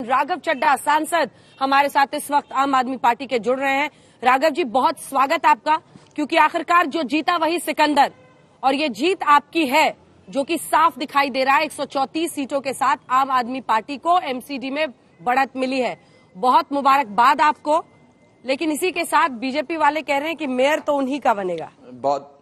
राघव चड्ढा सांसद हमारे साथ इस वक्त आम आदमी पार्टी के जुड़ रहे हैं। राघव जी, बहुत स्वागत आपका, क्योंकि आखिरकार जो जीता वही सिकंदर, और ये जीत आपकी है जो कि साफ दिखाई दे रहा है। 134 सीटों के साथ आम आदमी पार्टी को एमसीडी में बढ़त मिली है। बहुत मुबारकबाद आपको। लेकिन इसी के साथ बीजेपी वाले कह रहे हैं कि मेयर तो उन्हीं का बनेगा। बहुत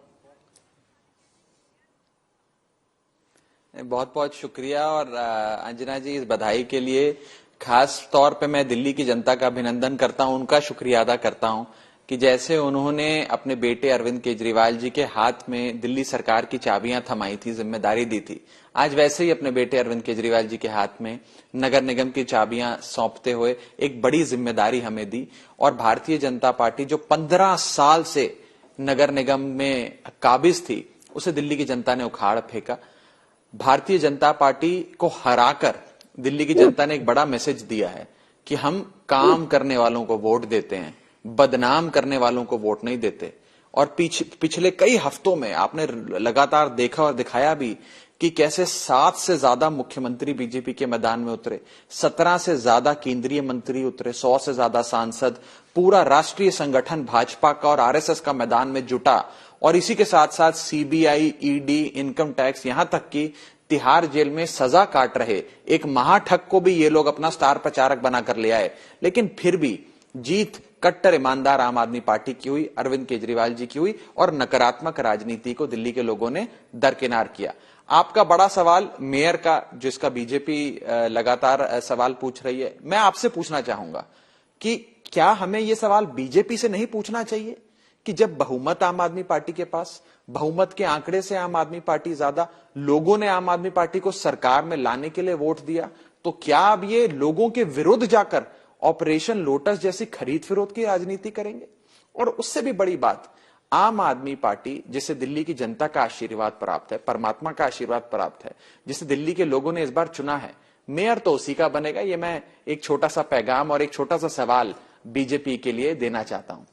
बहुत शुक्रिया। और अंजना जी, इस बधाई के लिए खास तौर पे मैं दिल्ली की जनता का अभिनंदन करता हूं, उनका शुक्रिया अदा करता हूं कि जैसे उन्होंने अपने बेटे अरविंद केजरीवाल जी के हाथ में दिल्ली सरकार की चाबियां थमाई थी, जिम्मेदारी दी थी, आज वैसे ही अपने बेटे अरविंद केजरीवाल जी के हाथ में नगर निगम की चाबियां सौंपते हुए एक बड़ी जिम्मेदारी हमें दी। और भारतीय जनता पार्टी जो 15 साल से नगर निगम में काबिज थी, उसे दिल्ली की जनता ने उखाड़ फेंका। भारतीय जनता पार्टी को हराकर दिल्ली की जनता ने एक बड़ा मैसेज दिया है कि हम काम करने वालों को वोट देते हैं, बदनाम करने वालों को वोट नहीं देते। और पिछले कई हफ्तों में आपने लगातार देखा और दिखाया भी कि कैसे 7 से ज्यादा मुख्यमंत्री बीजेपी के मैदान में उतरे, 17 से ज्यादा केंद्रीय मंत्री उतरे, 100 से ज्यादा सांसद, पूरा राष्ट्रीय संगठन भाजपा का और आरएसएस का मैदान में जुटा। और इसी के साथ साथ सीबीआई, ईडी, इनकम टैक्स, यहां तक कि तिहाड़ जेल में सजा काट रहे एक महाठग को भी ये लोग अपना स्टार प्रचारक बनाकर ले आए। लेकिन फिर भी जीत कट्टर ईमानदार आम आदमी पार्टी की हुई, अरविंद केजरीवाल जी की हुई, और नकारात्मक राजनीति को दिल्ली के लोगों ने दरकिनार किया। आपका बड़ा सवाल मेयर का, जिसका बीजेपी लगातार सवाल पूछ रही है, मैं आपसे पूछना चाहूंगा कि क्या हमें यह सवाल बीजेपी से नहीं पूछना चाहिए कि जब बहुमत आम आदमी पार्टी के पास, बहुमत के आंकड़े से आम आदमी पार्टी ज्यादा, लोगों ने आम आदमी पार्टी को सरकार में लाने के लिए वोट दिया, तो क्या अब ये लोगों के विरुद्ध जाकर ऑपरेशन लोटस जैसी खरीद फरोख्त की राजनीति करेंगे? और उससे भी बड़ी बात, आम आदमी पार्टी जिसे दिल्ली की जनता का आशीर्वाद प्राप्त है, परमात्मा का आशीर्वाद प्राप्त है, जिसे दिल्ली के लोगों ने इस बार चुना है, मेयर तो उसी का बनेगा। ये मैं एक छोटा सा पैगाम और एक छोटा सा सवाल बीजेपी के लिए देना चाहता हूं।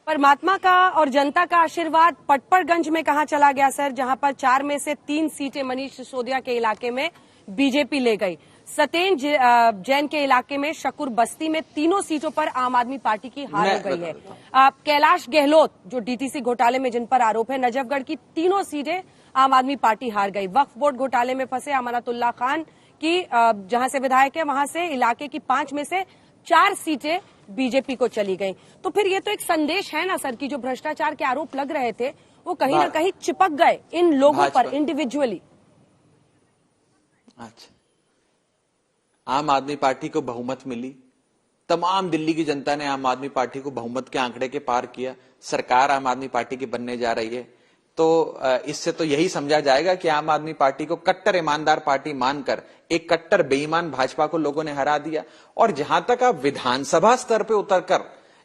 परमात्मा का और जनता का आशीर्वाद पटपरगंज में कहां चला गया सर, जहां पर 4 में से 3 सीटें मनीष सिसोदिया के इलाके में बीजेपी ले गई। सतेन जैन के इलाके में शकुर बस्ती में तीनों सीटों पर आम आदमी पार्टी की हार हो गई है। कैलाश गहलोत जो डीटीसी घोटाले में जिन पर आरोप है, नजफगढ़ की तीनों सीटें आम आदमी पार्टी हार गई। वक्फ बोर्ड घोटाले में फंसे अमानतुल्लाह खान की जहां से विधायक है, वहां से इलाके की 5 में से 4 सीटें बीजेपी को चली गई। तो फिर ये तो एक संदेश है ना सर कि जो भ्रष्टाचार के आरोप लग रहे थे वो कहीं ना कहीं चिपक गए इन लोगों पर इंडिविजुअली। अच्छा, आम आदमी पार्टी को बहुमत मिली, तमाम दिल्ली की जनता ने आम आदमी पार्टी को बहुमत के आंकड़े के पार किया, सरकार आम आदमी पार्टी की बनने जा रही है, तो इससे तो यही समझा जाएगा कि आम आदमी पार्टी को कट्टर ईमानदार पार्टी मानकर एक कट्टर बेईमान भाजपा को लोगों ने हरा दिया। और जहां तक आप विधानसभा स्तर पे उतरकर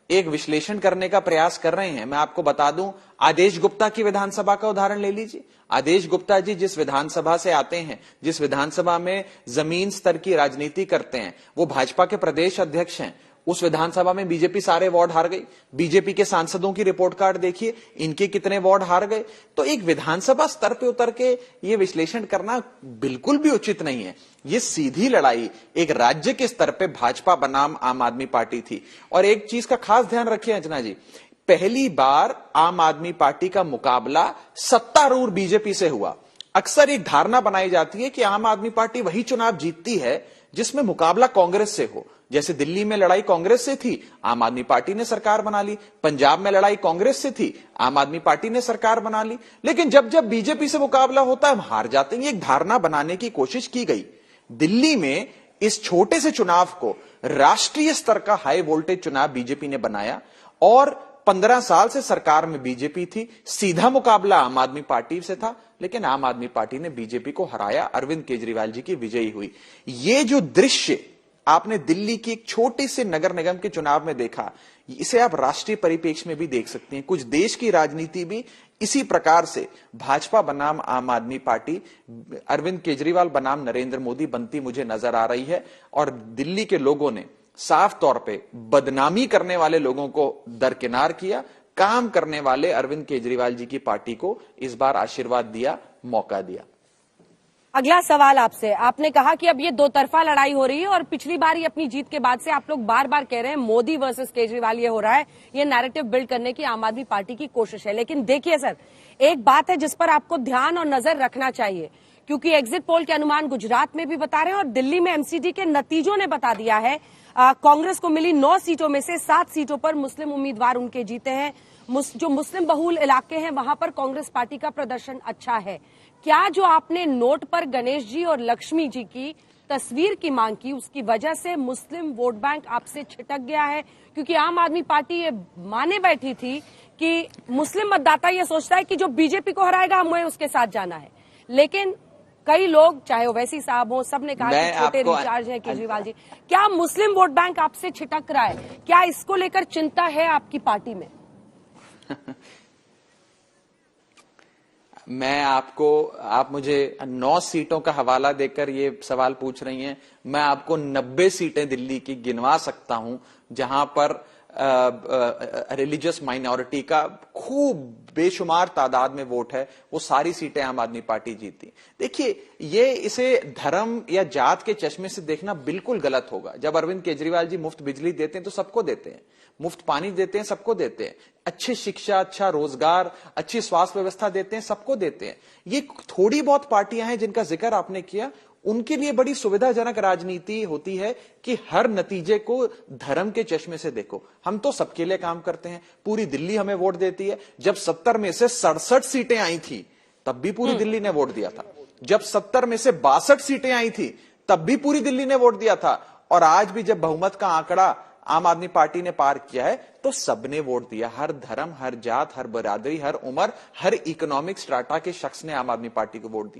एक विश्लेषण करने का प्रयास कर रहे हैं, मैं आपको बता दूं, आदेश गुप्ता की विधानसभा का उदाहरण ले लीजिए। आदेश गुप्ता जी जिस विधानसभा से आते हैं, जिस विधानसभा में जमीन स्तर की राजनीति करते हैं, वो भाजपा के प्रदेश अध्यक्ष हैं। उस विधानसभा में बीजेपी सारे वार्ड हार गई। बीजेपी के सांसदों की रिपोर्ट कार्ड देखिए, इनके कितने वार्ड हार गए। तो एक विधानसभा स्तर पे उतर के ये विश्लेषण करना बिल्कुल भी उचित नहीं है। ये सीधी लड़ाई एक राज्य के स्तर पे भाजपा बनाम आम आदमी पार्टी थी। और एक चीज का खास ध्यान रखिए अंजना जी, पहली बार आम आदमी पार्टी का मुकाबला सत्तारूढ़ बीजेपी से हुआ। अक्सर एक धारणा बनाई जाती है कि आम आदमी पार्टी वही चुनाव जीतती है जिसमें मुकाबला कांग्रेस से हो। जैसे दिल्ली में लड़ाई कांग्रेस से थी, आम आदमी पार्टी ने सरकार बना ली। पंजाब में लड़ाई कांग्रेस से थी, आम आदमी पार्टी ने सरकार बना ली। लेकिन जब जब बीजेपी से मुकाबला होता है हम हार जाते हैं। एक धारणा बनाने की कोशिश की गई। दिल्ली में इस छोटे से चुनाव को राष्ट्रीय स्तर का हाई वोल्टेज चुनाव बीजेपी ने बनाया और 15 साल से सरकार में बीजेपी थी। सीधा मुकाबला आम आदमी पार्टी से था, लेकिन आम आदमी पार्टी ने बीजेपी को हराया। अरविंद केजरीवाल जी की विजयी हुई। ये जो दृश्य आपने दिल्ली की एक छोटे से नगर निगम के चुनाव में देखा, इसे आप राष्ट्रीय परिप्रेक्ष्य में भी देख सकते हैं। कुछ देश की राजनीति भी इसी प्रकार से भाजपा बनाम आम आदमी पार्टी, अरविंद केजरीवाल बनाम नरेंद्र मोदी बनती मुझे नजर आ रही है। और दिल्ली के लोगों ने साफ तौर पे बदनामी करने वाले लोगों को दरकिनार किया, काम करने वाले अरविंद केजरीवाल जी की पार्टी को इस बार आशीर्वाद दिया, मौका दिया। अगला सवाल आपसे, आपने कहा कि अब ये दो तरफा लड़ाई हो रही है और पिछली बार ही अपनी जीत के बाद से आप लोग बार बार कह रहे हैं मोदी वर्सेस केजरीवाल ये हो रहा है, ये नैरेटिव बिल्ड करने की आम आदमी पार्टी की कोशिश है। लेकिन देखिए सर, एक बात है जिस पर आपको ध्यान और नजर रखना चाहिए, क्योंकि एग्जिट पोल के अनुमान गुजरात में भी बता रहे हैं और दिल्ली में एमसीडी के नतीजों ने बता दिया है कांग्रेस को मिली 9 सीटों में से 7 सीटों पर मुस्लिम उम्मीदवार उनके जीते हैं। जो मुस्लिम बहुल इलाके हैं वहां पर कांग्रेस पार्टी का प्रदर्शन अच्छा है। क्या जो आपने नोट पर गणेश जी और लक्ष्मी जी की तस्वीर की मांग की, उसकी वजह से मुस्लिम वोट बैंक आपसे छिटक गया है? क्योंकि आम आदमी पार्टी ये माने बैठी थी कि मुस्लिम मतदाता ये सोचता है कि जो बीजेपी को हराएगा हमें उसके साथ जाना है, लेकिन कई लोग, चाहे ओवैसी साहब हो, सबने कहा कि छोटे रिचार्ज है केजरीवाल जी। क्या मुस्लिम वोट बैंक आपसे छिटक रहा है? क्या इसको लेकर चिंता है आपकी पार्टी में? आप मुझे 9 सीटों का हवाला देकर ये सवाल पूछ रही हैं। मैं आपको 90 सीटें दिल्ली की गिनवा सकता हूं जहां पर रिलीजियस माइनॉरिटी का खूब बेशुमार तादाद में वोट है, वो सारी सीटें आम आदमी पार्टी जीती। देखिए, इसे धर्म या जात के चश्मे से देखना बिल्कुल गलत होगा। जब अरविंद केजरीवाल जी मुफ्त बिजली देते हैं तो सबको देते हैं, मुफ्त पानी देते हैं सबको देते हैं, अच्छी शिक्षा, अच्छा रोजगार, अच्छी स्वास्थ्य व्यवस्था देते हैं सबको देते हैं। ये थोड़ी बहुत पार्टियां हैं जिनका जिक्र आपने किया, उनके लिए बड़ी सुविधाजनक राजनीति होती है कि हर नतीजे को धर्म के चश्मे से देखो। हम तो सबके लिए काम करते हैं, पूरी दिल्ली हमें वोट देती है। जब 70 में से 67 सीटें आई थी तब भी पूरी दिल्ली ने वोट दिया था। जब 70 में से 62 सीटें आई थी तब भी पूरी दिल्ली ने वोट दिया था। और आज भी जब बहुमत का आंकड़ा आम आदमी पार्टी ने पार किया है तो सबने वोट दिया। हर धर्म, हर जात, हर बरादरी, हर उम्र, हर इकोनॉमिक स्ट्राटा के शख्स ने आम आदमी पार्टी को वोट दिया।